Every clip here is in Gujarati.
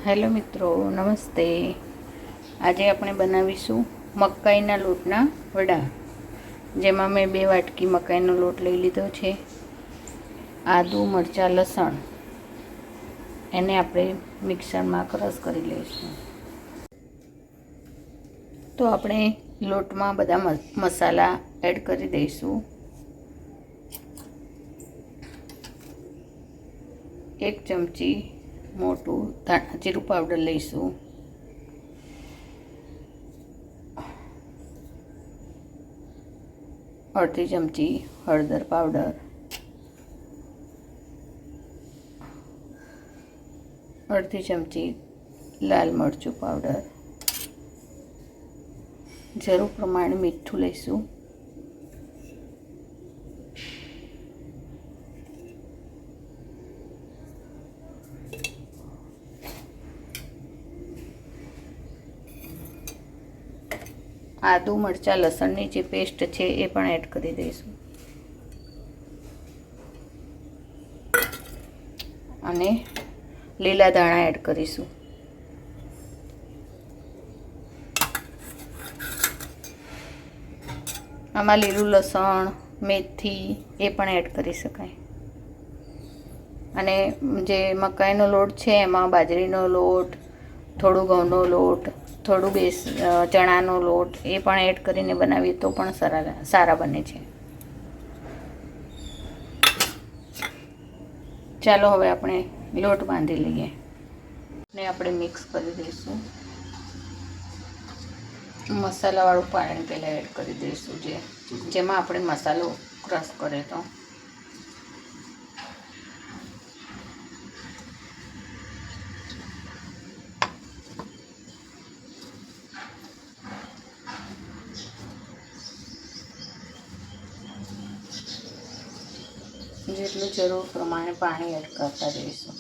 હેલો મિત્રો, નમસ્તે. આજે આપણે બનાવીશું મકાઈના લોટના વડા, જેમાં મેં 2 વાટકી મકાઈનો લોટ લઈ લીધો છે. આદુ, મરચાં, લસણ એને આપણે મિક્સરમાં ક્રશ કરી લઈશું. તો આપણે લોટમાં બધા મસાલા એડ કરી દઈશું. 1 ચમચી મોટું ધાણા જીરું પાવડર લઈશું. 1/2 ચમચી હળદર પાવડર, 1/2 ચમચી લાલ મરચું પાવડર, જરૂર પ્રમાણે મીઠું લઈશું. આદુ, મરચાં, લસણની જે પેસ્ટ છે એ પણ એડ કરી દઈશું. અને લીલા ધાણા એડ કરીશું. આમાં લીલું લસણ, મેથી એ પણ એડ કરી શકાય. અને જે મકાઈનો લોટ છે એમાં બાજરીનો લોટ, થોડું ઘઉંનો લોટ, થોડું ચણાનો લોટ એ પણ એડ કરીને બનાવીએ તો પણ સારા બને છે. ચાલો હવે આપણે લોટ બાંધી લઈએ ને આપણે મિક્સ કરી દઈશું. મસાલાવાળું પાણી પહેલાં એડ કરી દઈશું, જેમાં આપણે મસાલો ક્રશ કર્યો તો. જેટલું જરૂર પ્રમાણે પાણી એડ કરતા જઈશું.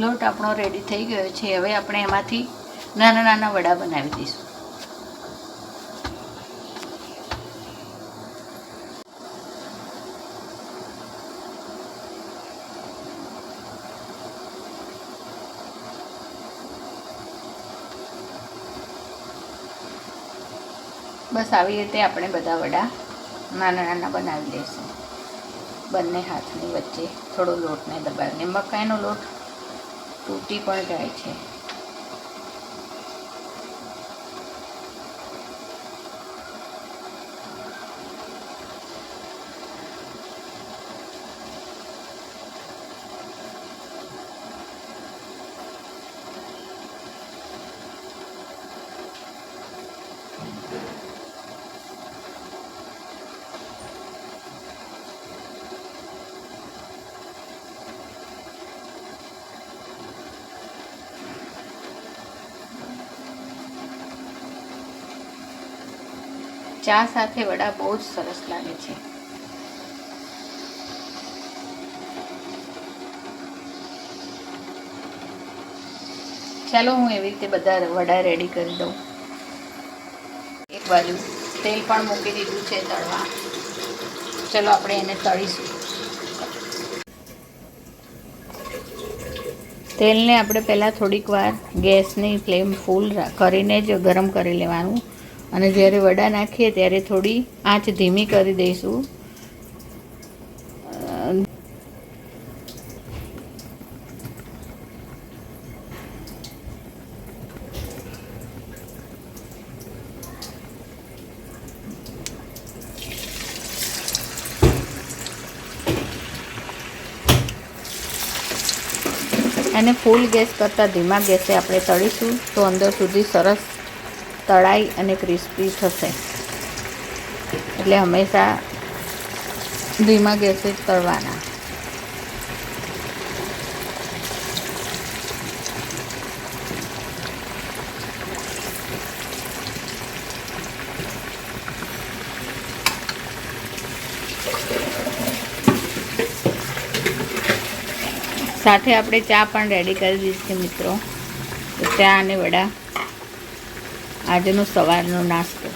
લોટ આપણો રેડી થઈ ગયો છે. હવે આપણે એમાંથી નાના નાના વડા બનાવી દઈશું. બસ આવી રીતે આપણે બધા વડા નાના નાના બનાવી લઈશું. બંને હાથની વચ્ચે થોડો લોટને દબાવીને. મકાઈનો લોટ તૂટી પણ જાય છે. ચા સાથે વડા બહુ જ સરસ લાગે છે. ચાલો હું એવી રીતે બધા વડા રેડી કરી દઉં. એક બાજુ તેલ પણ મૂકી દીધું છે તળવા. ચલો આપણે એને તળીશું. તેલને આપણે પહેલાં થોડીક વાર ગેસની ફ્લેમ ફૂલ કરીને જ ગરમ કરી લેવાનું. અને જ્યારે વડા નાખીએ ત્યારે થોડી આંચ ધીમી કરી દઈશું. અને ફૂલ ગેસ કરતાં ધીમા ગેસે આપણે તળીશું તો અંદર સુધી સરસ તળાઈ અને ક્રિસ્પી થશે. એટલે હંમેશા ધીમા ગેસે જ તળવાના. સાથે આપણે ચા પણ રેડી કરી દીધી છે મિત્રો. તો ચા અને વડા આજનો સવારનો નાસ્તો.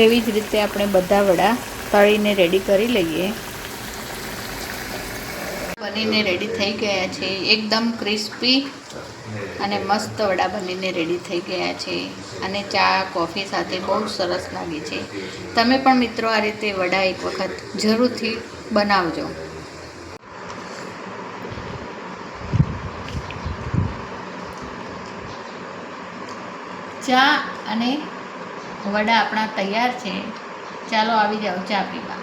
એવી જ રીતે આપણે બધા વડા તળીને રેડી કરી લઈએ. બનીને રેડી થઈ ગયા છે. એકદમ ક્રિસ્પી અને મસ્ત વડા બનીને રેડી થઈ ગયા છે. અને ચા કોફી સાથે બહુ સરસ લાગે છે. તમે પણ મિત્રો આ રીતે વડા એક વખત જરૂરથી બનાવજો. ચા અને વડા આપણા તૈયાર છે. ચાલો આવી જાઓ ચા પીવા.